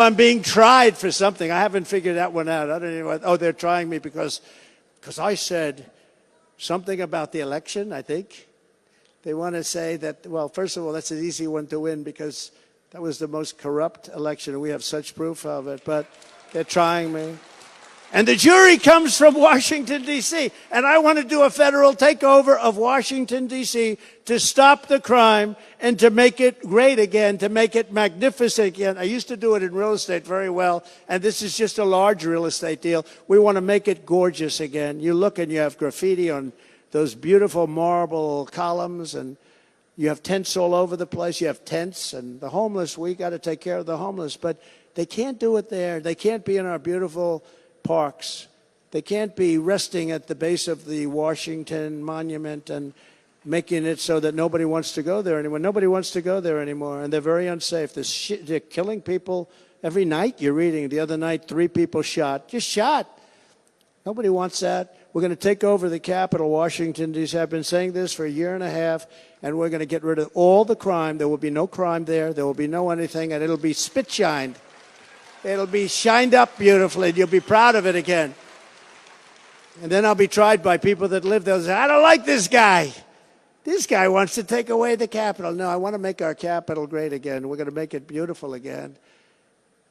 I'm being tried for something. I haven't figured that one out. I don't even know. Oh, they're trying me because I said something about the election, I think. They want to say that, well, first of all, that's an easy one to win because that was the most corrupt election, and we have such proof of it. But they're trying me. And the jury comes from Washington, D.C., and I want to do a federal takeover of Washington, D.C. to stop the crime and to make it great again, to make it magnificent again. I used to do it in real estate very well, and this is just a large real estate deal. We want to make it gorgeous again. You look and you have graffiti on those beautiful marble columns, and you have tents all over the place. You have tents, and the homeless, we got to take care of the homeless, but they can't do it there. They can't be in our beautiful parks. They can't be resting at the base of the Washington Monument and making it so that nobody wants to go there anymore. Nobody wants to go there anymore, and they're very unsafe. They're killing people every night. You're reading the other night, 3 people shot. Just shot. Nobody wants that. We're going to take over the Capitol, Washington, D.C. I've been saying this for a year and a half, and we're going to get rid of all the crime. There will be no crime there. There will be no anything, and it'll be spit-shined. It'll be shined up beautifully, and you'll be proud of it again. And then I'll be tried by people that live there. They'll say, I don't like this guy. This guy wants to take away the Capitol. No, I want to make our Capitol great again. We're going to make it beautiful again.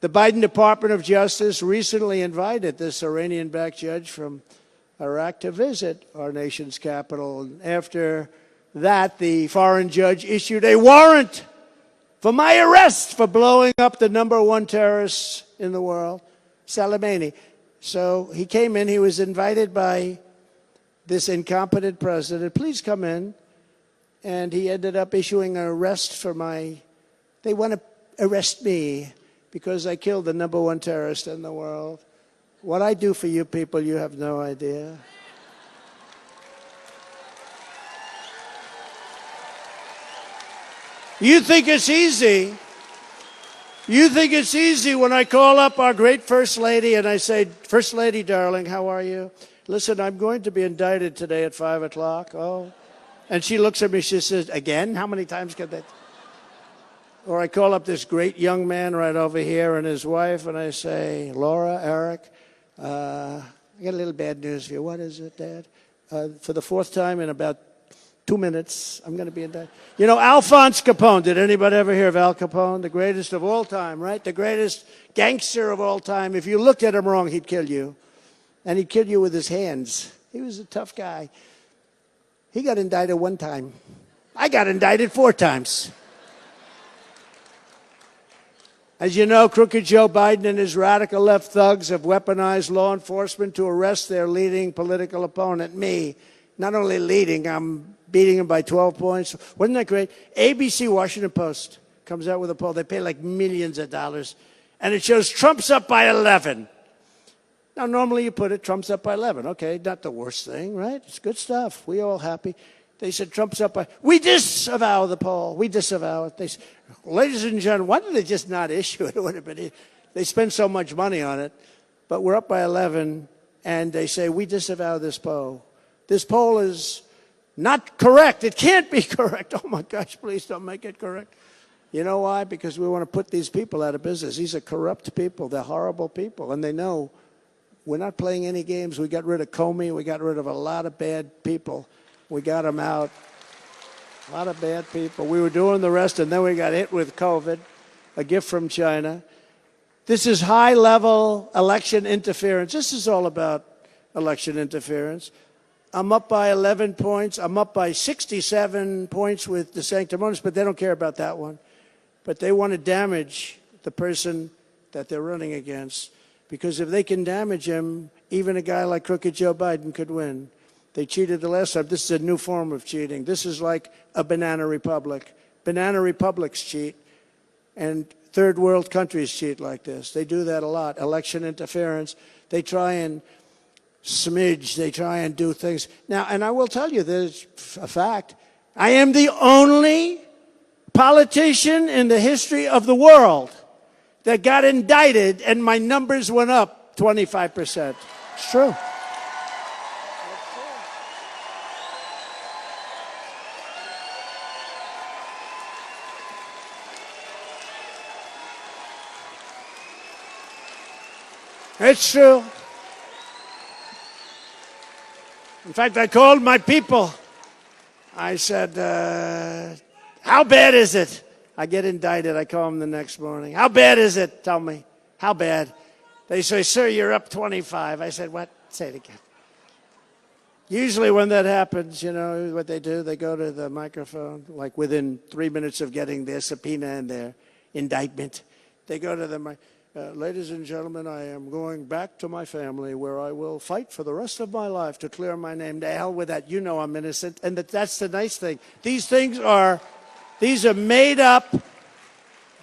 The Biden Department of Justice recently invited this Iranian-backed judge from Iraq to visit our nation's capital. And after that, the foreign judge issued a warrant for my arrest for blowing up the #1 terrorist in the world, Soleimani. So he came in. He was invited by this incompetent president. Please come in. And he ended up issuing an arrest for they want to arrest me because I killed the #1 terrorist in the world. What I do for you people, you have no idea. You think it's easy. You think it's easy when I call up our great First Lady and I say, First Lady, darling, how are you? Listen, I'm going to be indicted today at 5 o'clock. Oh. And she looks at me, she says, again? How many times can that? Or I call up this great young man right over here and his wife, and I say, Laura, Eric, I got a little bad news for you. What is it, Dad? For the 4th time in about 2 minutes, I'm going to be indicted. You know, Alphonse Capone, did anybody ever hear of Al Capone? The greatest of all time, right? The greatest gangster of all time. If you looked at him wrong, he'd kill you. And he'd kill you with his hands. He was a tough guy. He got indicted 1 time. I got indicted 4 times. As you know, crooked Joe Biden and his radical left thugs have weaponized law enforcement to arrest their leading political opponent, me. Not only leading, I'm beating him by 12 points. Wasn't that great? ABC, Washington Post, comes out with a poll. They pay like millions of dollars. And it shows Trump's up by 11. Now, normally you put it, Trump's up by 11. Okay, not the worst thing, right? It's good stuff. We all happy. They said Trump's up by... We disavow the poll. We disavow it. They said, ladies and gentlemen, why did they just not issue it? It would have been... They spend so much money on it. But we're up by 11, and they say, we disavow this poll. This poll is not correct. It can't be correct. Oh, my gosh, please don't make it correct. You know why? Because we want to put these people out of business. These are corrupt people. They're horrible people, and they know we're not playing any games. We got rid of Comey. We got rid of a lot of bad people. We got them out. A lot of bad people. We were doing the rest, and then we got hit with COVID, a gift from China. This is high-level election interference. This is all about election interference. I'm up by 11 points. I'm up by 67 points with the sanctimonious, but they don't care about that one. But they want to damage the person that they're running against. Because if they can damage him, even a guy like crooked Joe Biden could win. They cheated the last time. This is a new form of cheating. This is like a banana republic. Banana republics cheat, and third world countries cheat like this. They do that a lot. Election interference. They try and smidge. They try and do things. Now, and I will tell you, there's a fact. I am the only politician in the history of the world that got indicted and my numbers went up 25%. It's true. It's true. In fact, I called my people. I said, how bad is it? I get indicted. I call them the next morning. How bad is it? Tell me. How bad? They say, sir, you're up 25. I said, what? Say it again. Usually when that happens, you know what they do? They go to the microphone, like within 3 minutes of getting their subpoena and their indictment. They go to the microphone. Ladies and gentlemen, I am going back to my family where I will fight for the rest of my life to clear my name. To hell with that. You know I'm innocent. And that's the nice thing. These are made up.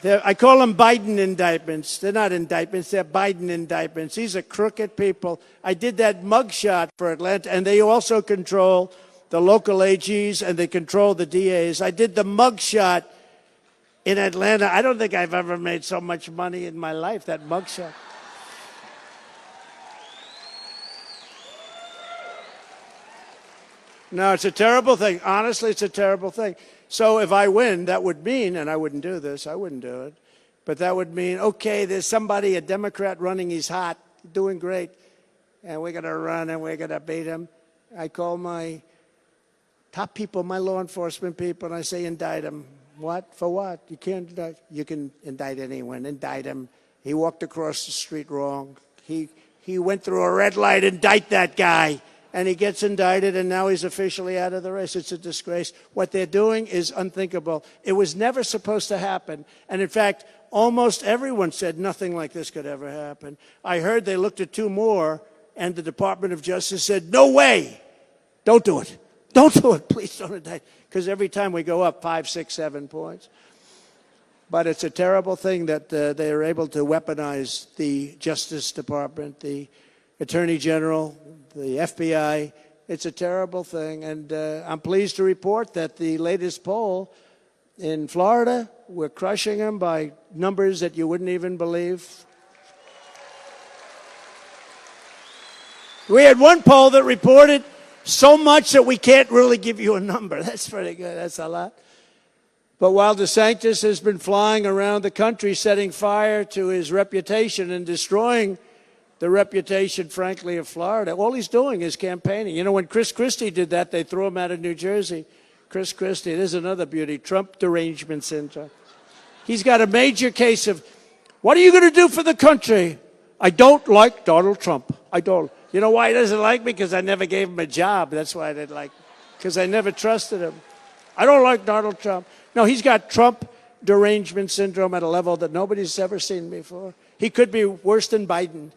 I call them Biden indictments. They're not indictments. They're Biden indictments. These are crooked people. I did that mugshot for Atlanta, and they also control the local AGs, and they control the DAs. I did the mugshot in Atlanta. I don't think I've ever made so much money in my life, that mugshot. No, it's a terrible thing. Honestly, it's a terrible thing. So if I win, that would mean, and I wouldn't do this, I wouldn't do it, but that would mean, okay, there's somebody, a Democrat running, he's hot, doing great, and we're going to run and we're going to beat him. I call my top people, my law enforcement people, and I say, indict him. What? For what? You can't indict. You can indict anyone. Indict him. He walked across the street wrong. He went through a red light. Indict that guy. And he gets indicted, and now he's officially out of the race. It's a disgrace. What they're doing is unthinkable. It was never supposed to happen. And in fact, almost everyone said nothing like this could ever happen. I heard they looked at 2 more, and the Department of Justice said, no way. Don't do it. Don't do it. Please don't indict. Because every time we go up 5, 6, 7 points. But it's a terrible thing that they are able to weaponize the Justice Department, the Attorney General, the FBI. It's a terrible thing. And I'm pleased to report that the latest poll in Florida, we're crushing them by numbers that you wouldn't even believe. We had one poll that reported so much that we can't really give you a number. That's pretty good. That's a lot. But while DeSantis has been flying around the country setting fire to his reputation and destroying the reputation, frankly, of Florida, all he's doing is campaigning. You know, when Chris Christie did that, they threw him out of New Jersey. Chris Christie, there's another beauty, Trump derangement syndrome. He's got a major case of, what are you going to do for the country? I don't like Donald Trump. I don't. You know why he doesn't like me? Because I never gave him a job. That's why I didn't like him. Because I never trusted him. I don't like Donald Trump. No, he's got Trump derangement syndrome at a level that nobody's ever seen before. He could be worse than Biden.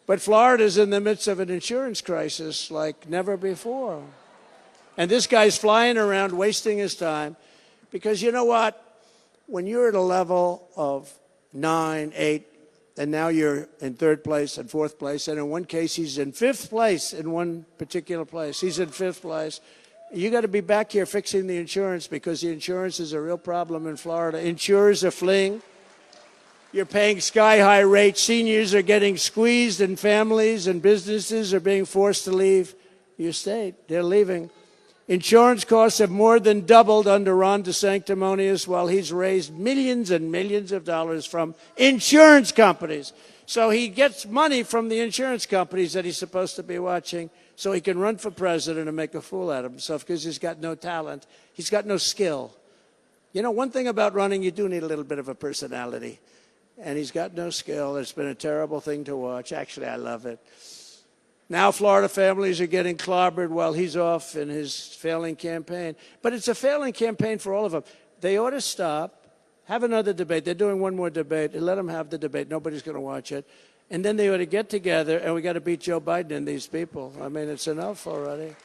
But Florida's in the midst of an insurance crisis like never before. And this guy's flying around wasting his time because you know what? When you're at a level of 9, 8, and now you're in 3rd place and 4th place, and in one case he's in 5th place in one particular place. He's in 5th place. You got to be back here fixing the insurance because the insurance is a real problem in Florida. Insurers are fleeing. You're paying sky-high rates. Seniors are getting squeezed, and families and businesses are being forced to leave your state. They're leaving. Insurance costs have more than doubled under Ron DeSanctimonious while he's raised millions and millions of dollars from insurance companies. So he gets money from the insurance companies that he's supposed to be watching so he can run for president and make a fool out of himself because he's got no talent. He's got no skill. You know, one thing about running, you do need a little bit of a personality. And he's got no skill. It's been a terrible thing to watch. Actually, I love it. Now Florida families are getting clobbered while he's off in his failing campaign. But it's a failing campaign for all of them. They ought to stop, have another debate. They're doing one more debate. And let them have the debate. Nobody's going to watch it. And then they ought to get together, and we got to beat Joe Biden and these people. I mean, it's enough already.